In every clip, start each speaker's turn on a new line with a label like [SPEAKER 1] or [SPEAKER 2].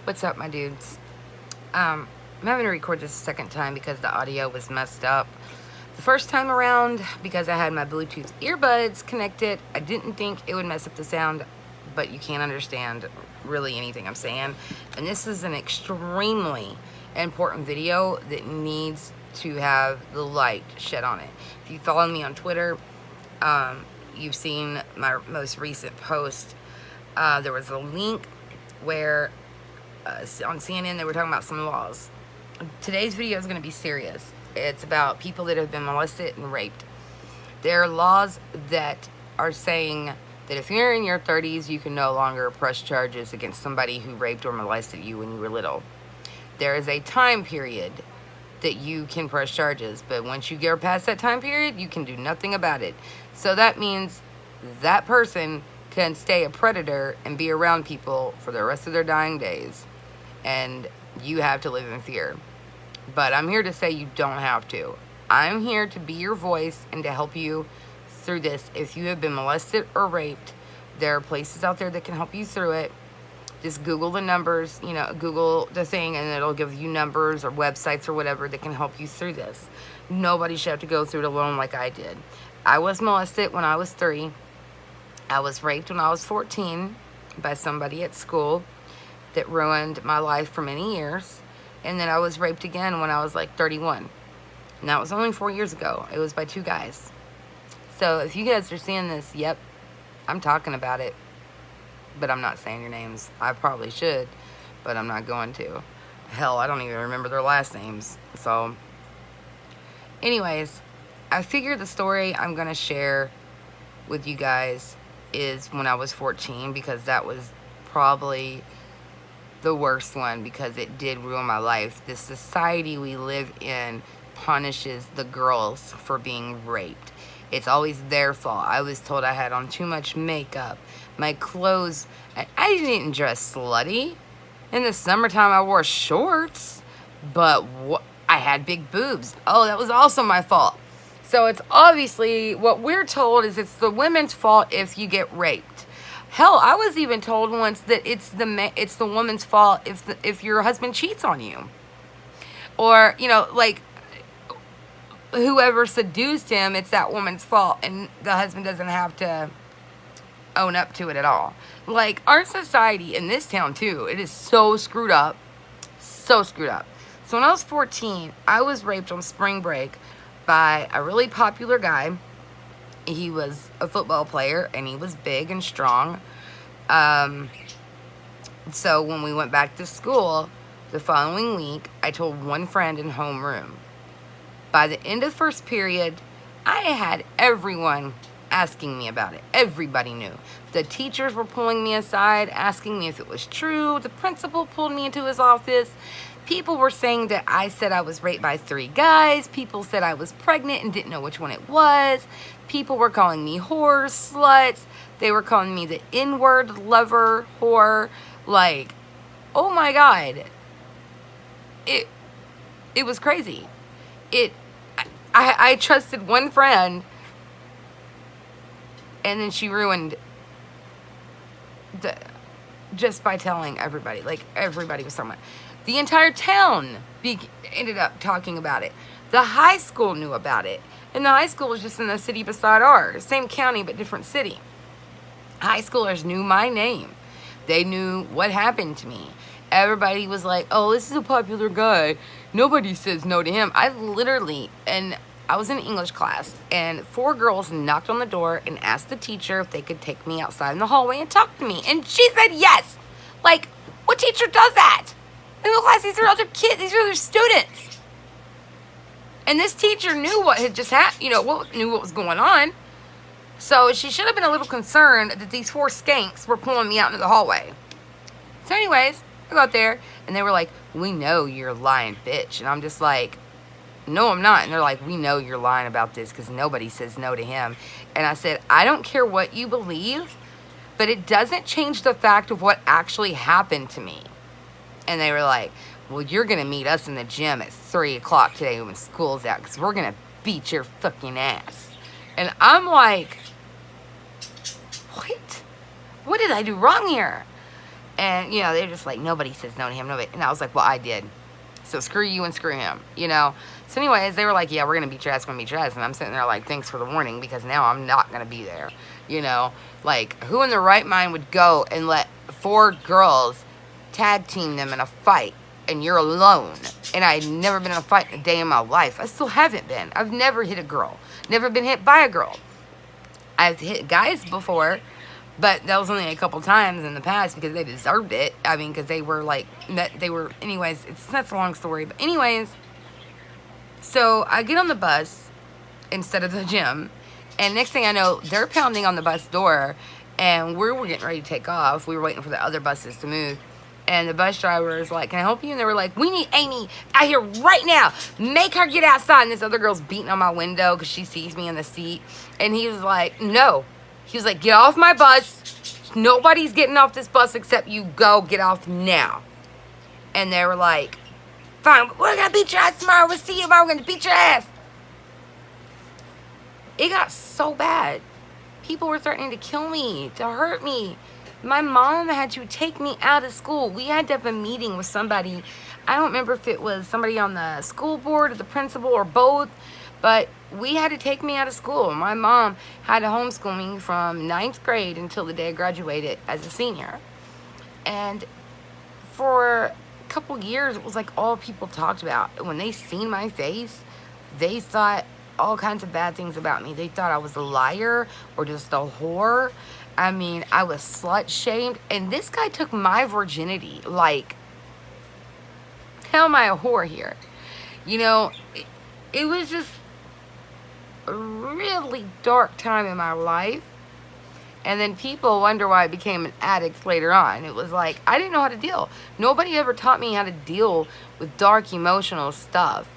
[SPEAKER 1] What's up, my dudes? I'm having to record this a second time because the audio was messed up. The first time around, because I had my Bluetooth earbuds connected, I didn't think it would mess up the sound, but you can't understand really anything I'm saying. And this is an extremely important video that needs to have the light shed on it. If you follow me on Twitter, you've seen my most recent post. There was a link where on CNN, they were talking about some laws. Today's video is going to be serious. It's about people that have been molested and raped. There are laws that are saying that if you're in your 30s, you can no longer press charges against somebody who raped or molested you when you were little. There is a time period that you can press charges, but once you get past that time period, you can do nothing about it. So that means that person can stay a predator and be around people for the rest of their dying days. And you have to live in fear. But I'm here to say you don't have to. I'm here to be your voice and to help you through this. If you have been molested or raped, there are places out there that can help you through it. Just Google the numbers, Google the thing, and it'll give you numbers or websites or whatever that can help you through this. Nobody should have to go through it alone like I did. I was molested when I was 3. I was raped when I was 14 by somebody at school that ruined my life for many years. And then I was raped again when I was like 31. And that was only 4 years ago. It was by 2 guys. So if you guys are seeing this, yep, I'm talking about it. But I'm not saying your names. I probably should, but I'm not going to. Hell, I don't even remember their last names. So, anyways, I figure the story I'm going to share with you guys is when I was 14, because that was probably the worst one, because it did ruin my life. The society we live in punishes the girls for being raped. It's always their fault. I was told I had on too much makeup. My clothes, I didn't dress slutty. In the summertime, I wore shorts, but I had big boobs. Oh, that was also my fault. So it's obviously, what we're told is it's the women's fault if you get raped. Hell, I was even told once that it's the woman's fault if your husband cheats on you. Or, like, whoever seduced him, it's that woman's fault, and the husband doesn't have to own up to it at all. Like, our society in this town, too, it is so screwed up. So screwed up. So when I was 14, I was raped on spring break by a really popular guy. He was a football player, and he was big and strong. So when we went back to school the following week, I told one friend in homeroom. By the end of first period, I had everyone asking me about it. Everybody knew. The teachers were pulling me aside, asking me if it was true. The principal pulled me into his office. People were saying that I said I was raped by 3 guys. People said I was pregnant and didn't know which one it was. People were calling me whores, sluts. They were calling me the N-word lover, whore. Like, oh my God. It was crazy. I trusted one friend, and then she ruined just by telling everybody. Like, everybody was talking about it. The entire town ended up talking about it. The high school knew about it. And the high school was just in the city beside ours. Same county, but different city. High schoolers knew my name. They knew what happened to me. Everybody was like, oh, this is a popular guy. Nobody says no to him. I was in English class, and 4 girls knocked on the door and asked the teacher if they could take me outside in the hallway and talk to me. And she said yes. Like, what teacher does that? In the class, these are other kids. These are other students. And this teacher knew what had just happened, knew what was going on. So she should have been a little concerned that these 4 skanks were pulling me out into the hallway. So anyways, I go out there, and they were like, we know you're a lying bitch. And I'm just like, no, I'm not. And they're like, we know you're lying about this because nobody says no to him. And I said, I don't care what you believe, but it doesn't change the fact of what actually happened to me. And they were like, well, you're going to meet us in the gym at 3 o'clock today when school's out because we're going to beat your fucking ass. And I'm like, what? What did I do wrong here? And, you know, they're just like, nobody says no to him. Nobody. And I was like, well, I did. So screw you and screw him, you know. So anyways, they were like, yeah, we're going to beat your ass, going to beat your ass. And I'm sitting there like, thanks for the warning, because now I'm not going to be there, you know. Like, who in their right mind would go and let 4 girls tag team them in a fight and you're alone? And I'd never been in a fight a day in my life. I still haven't been. I've never hit a girl. Never been hit by a girl. I've hit guys before, but that was only a couple times in the past because they deserved it. I mean, because they were like, anyways, that's a long story. But anyways, so I get on the bus instead of the gym. And next thing I know, they're pounding on the bus door. And we were getting ready to take off. We were waiting for the other buses to move. And the bus driver was like, can I help you? And they were like, we need Amy out here right now. Make her get outside. And this other girl's beating on my window because she sees me in the seat. And he was like, no. He was like, get off my bus. Nobody's getting off this bus except you. Go get off now. And they were like, fine, we're going to beat your ass tomorrow. We'll see you tomorrow. We're going to beat your ass. It got so bad. People were threatening to kill me, to hurt me. My mom had to take me out of school. We had to have a meeting with somebody. I don't remember if it was somebody on the school board or the principal or both, but we had to take me out of school. My mom had to homeschool me from 9th grade until the day I graduated as a senior. And for a couple years, it was like all people talked about. When they seen my face, they thought all kinds of bad things about me. They thought I was a liar or just a whore. I mean, I was slut-shamed. And this guy took my virginity. Like, how am I a whore here? You know, it was just a really dark time in my life. And then people wonder why I became an addict later on. It was like, I didn't know how to deal. Nobody ever taught me how to deal with dark emotional stuff.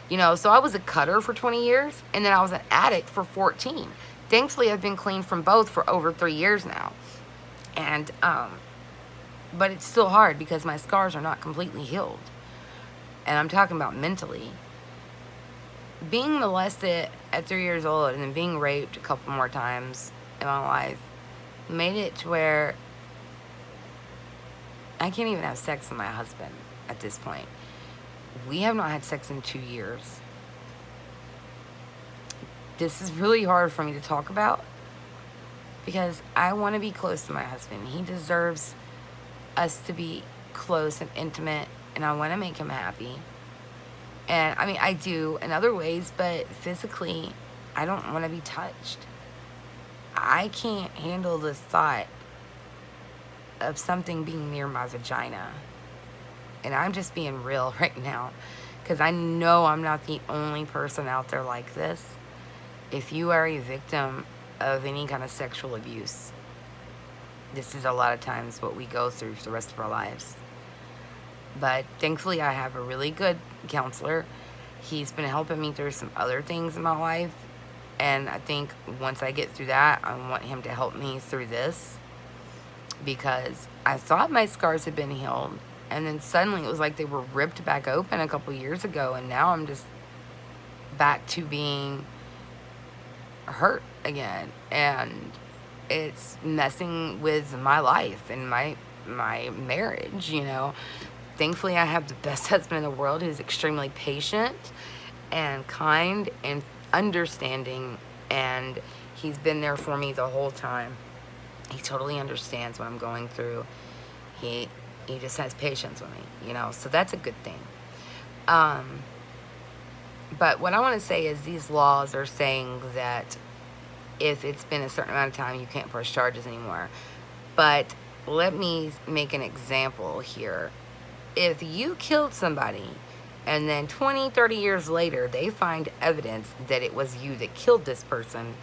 [SPEAKER 1] You know, so I was a cutter for 20 years, and then I was an addict for 14. Thankfully, I've been clean from both for over 3 years now. And, but it's still hard because my scars are not completely healed. And I'm talking about mentally. Being molested at 3 years old and then being raped a couple more times in my life made it to where I can't even have sex with my husband at this point. We have not had sex in 2 years. This is really hard for me to talk about because I want to be close to my husband. He deserves us to be close and intimate, and I want to make him happy. And I mean, I do in other ways, but physically, I don't want to be touched. I can't handle the thought of something being near my vagina. And I'm just being real right now because I know I'm not the only person out there like this. If you are a victim of any kind of sexual abuse, this is a lot of times what we go through for the rest of our lives. But thankfully, I have a really good counselor. He's been helping me through some other things in my life. And I think once I get through that, I want him to help me through this. Because I thought my scars had been healed. And then suddenly it was like they were ripped back open a couple years ago. And now I'm just back to being hurt again. And it's messing with my life and my marriage, you know. Thankfully, I have the best husband in the world who's extremely patient and kind and understanding. And he's been there for me the whole time. He totally understands what I'm going through. He just has patience with me, you know, so that's a good thing. But what I want to say is these laws are saying that if it's been a certain amount of time, you can't press charges anymore. But let me make an example here. If you killed somebody and then 20, 30 years later, they find evidence that it was you that killed this person,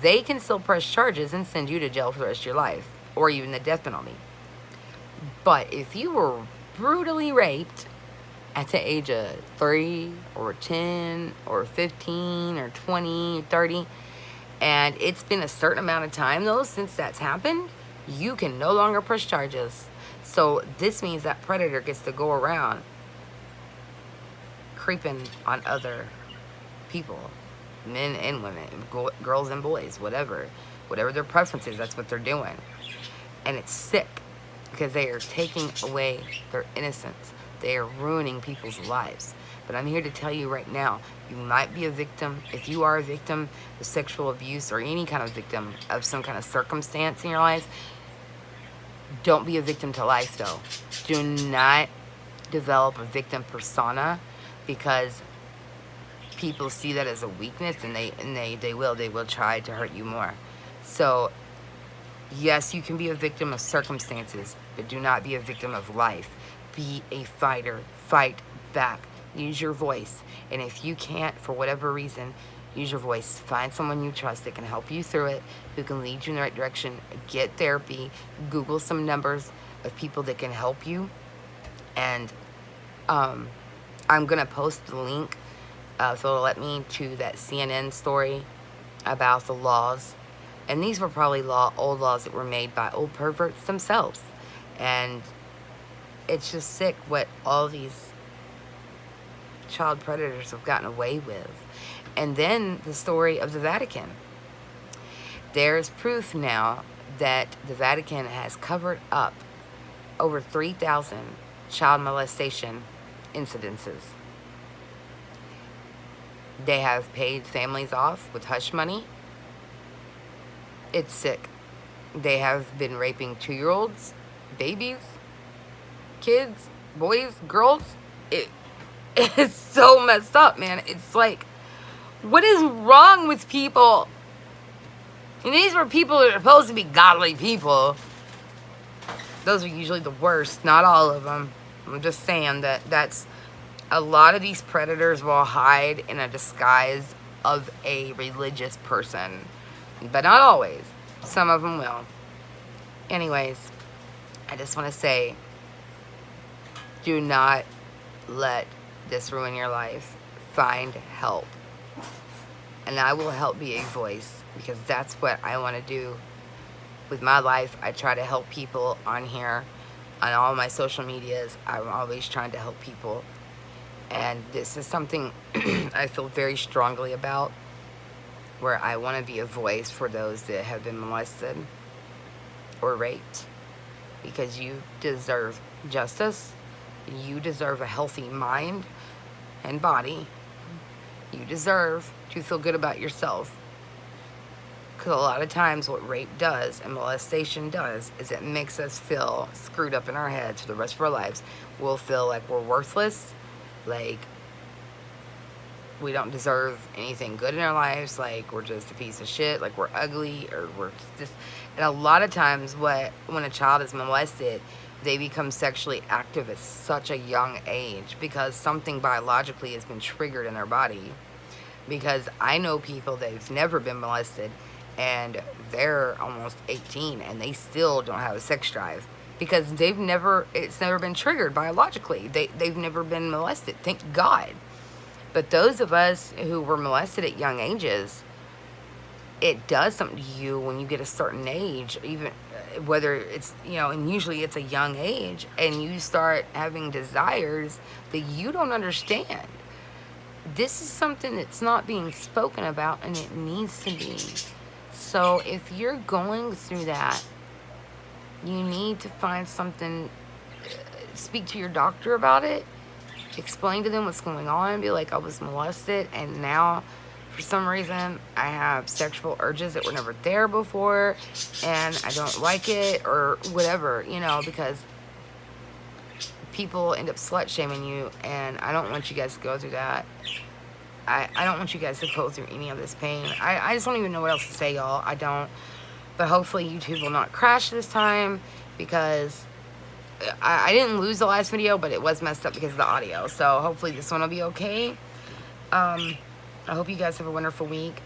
[SPEAKER 1] they can still press charges and send you to jail for the rest of your life, or even the death penalty. But if you were brutally raped at the age of 3 or 10 or 15 or 20 or 30, and it's been a certain amount of time though since that's happened, you can no longer press charges. So this means that predator gets to go around creeping on other people, men and women, girls and boys, whatever their preference is, that's what they're doing. And it's sick. because they are taking away their innocence. They are ruining people's lives. But I'm here to tell you right now, you might be a victim. If you are a victim of sexual abuse or any kind of victim of some kind of circumstance in your life, don't be a victim to life, though. Do not develop a victim persona, because people see that as a weakness, and they will try to hurt you more. So yes, you can be a victim of circumstances, but do not be a victim of life. Be a fighter. Fight back. Use your voice. And if you can't, for whatever reason, use your voice. Find someone you trust that can help you through it, who can lead you in the right direction. Get therapy. Google some numbers of people that can help you. And I'm going to post the link, so it'll let me, to that CNN story about the laws. And these were probably old laws that were made by old perverts themselves. And it's just sick what all these child predators have gotten away with. And then the story of the Vatican. There's proof now that the Vatican has covered up over 3,000 child molestation incidences. They have paid families off with hush money. It's sick. They have been raping 2-year-olds, babies, kids, boys, girls. It's so messed up, man. It's like, what is wrong with people? And these were people that are supposed to be godly people. Those are usually the worst, not all of them. I'm just saying that's a lot of these predators will hide in a disguise of a religious person. But not always. Some of them will. Anyways, I just want to say, do not let this ruin your life. Find help. And I will help be a voice, because that's what I want to do with my life. I try to help people on here, on all my social medias. I'm always trying to help people. And this is something I feel very strongly about, where I want to be a voice for those that have been molested or raped, because you deserve justice. You deserve a healthy mind and body. You deserve to feel good about yourself. Because a lot of times what rape does and molestation does is it makes us feel screwed up in our heads for the rest of our lives. We'll feel like we're worthless, like we don't deserve anything good in our lives, like we're just a piece of shit, like we're ugly, or we're just... And a lot of times when a child is molested, they become sexually active at such a young age because something biologically has been triggered in their body. Because I know people that have never been molested, and they're almost 18 and they still don't have a sex drive, because it's never been triggered biologically. They've never been molested, thank God. But those of us who were molested at young ages, it does something to you when you get a certain age, even whether it's, and usually it's a young age, and you start having desires that you don't understand. This is something that's not being spoken about, and it needs to be. So if you're going through that, you need to find something, speak to your doctor about it, explain to them what's going on, be like, I was molested, and now for some reason I have sexual urges that were never there before, and I don't like it, or whatever, because people end up slut shaming you, and I don't want you guys to go through that. I don't want you guys to go through any of this pain. I just don't even know what else to say, y'all. I don't. But hopefully YouTube will not crash this time, because I didn't lose the last video, but it was messed up because of the audio. So hopefully this one will be okay. I hope you guys have a wonderful week.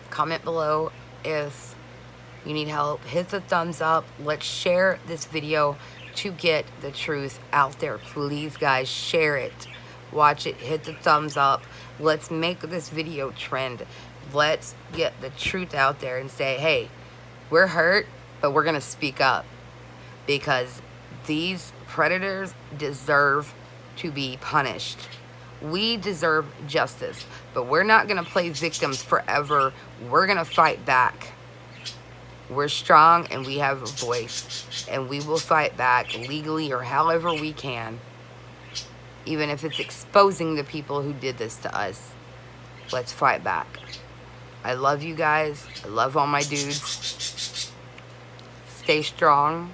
[SPEAKER 1] Comment below if you need help. Hit the thumbs up. Let's share this video to get the truth out there. Please, guys, share it. Watch it. Hit the thumbs up. Let's make this video trend. Let's get the truth out there and say, hey, we're hurt, but we're going to speak up, because these predators deserve to be punished. We deserve justice, but we're not going to play victims forever. We're going to fight back. We're strong and we have a voice, and we will fight back legally or however we can, even if it's exposing the people who did this to us. Let's fight back. I love you guys. I love all my dudes. Stay strong.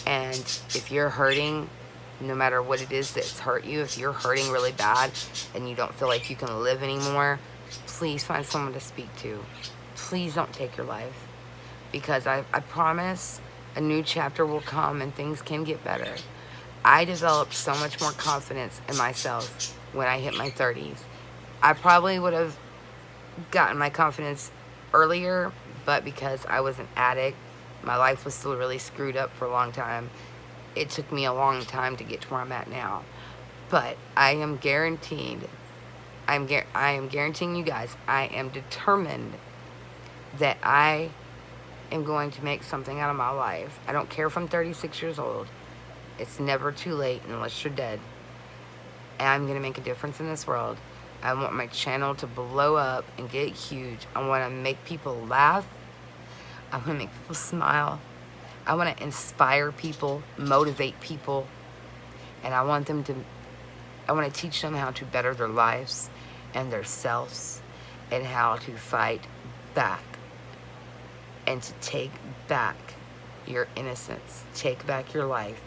[SPEAKER 1] And if you're hurting, no matter what it is that's hurt you, if you're hurting really bad and you don't feel like you can live anymore, please find someone to speak to. Please don't take your life. Because I promise a new chapter will come and things can get better. I developed so much more confidence in myself when I hit my 30s. I probably would have gotten my confidence earlier, but because I was an addict, my life was still really screwed up for a long time. It took me a long time to get to where I'm at now. But I am guaranteed, I am guaranteeing you guys, I am determined that I am going to make something out of my life. I don't care if I'm 36 years old. It's never too late unless you're dead. And I'm going to make a difference in this world. I want my channel to blow up and get huge. I want to make people laugh. I want to make people smile. I want to inspire people, motivate people. And I want to teach them how to better their lives and their selves, and how to fight back and to take back your innocence, take back your life.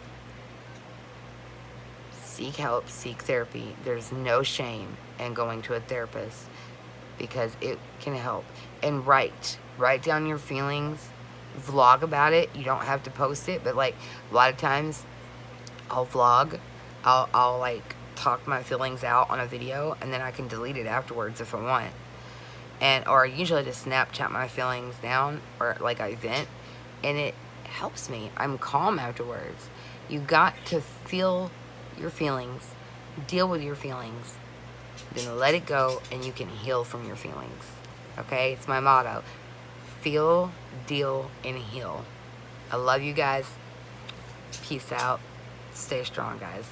[SPEAKER 1] Seek help, seek therapy. There's no shame in going to a therapist, because it can help. And write down your feelings, vlog about it. You don't have to post it, but like a lot of times I'll vlog, I'll like talk my feelings out on a video, and then I can delete it afterwards if I want. Or I usually just Snapchat my feelings down, or like I vent, and it helps me. I'm calm afterwards. You got to feel your feelings, deal with your feelings, then let it go, and you can heal from your feelings. Okay, it's my motto. Feel, deal, and heal. I love you guys. Peace out. Stay strong, guys.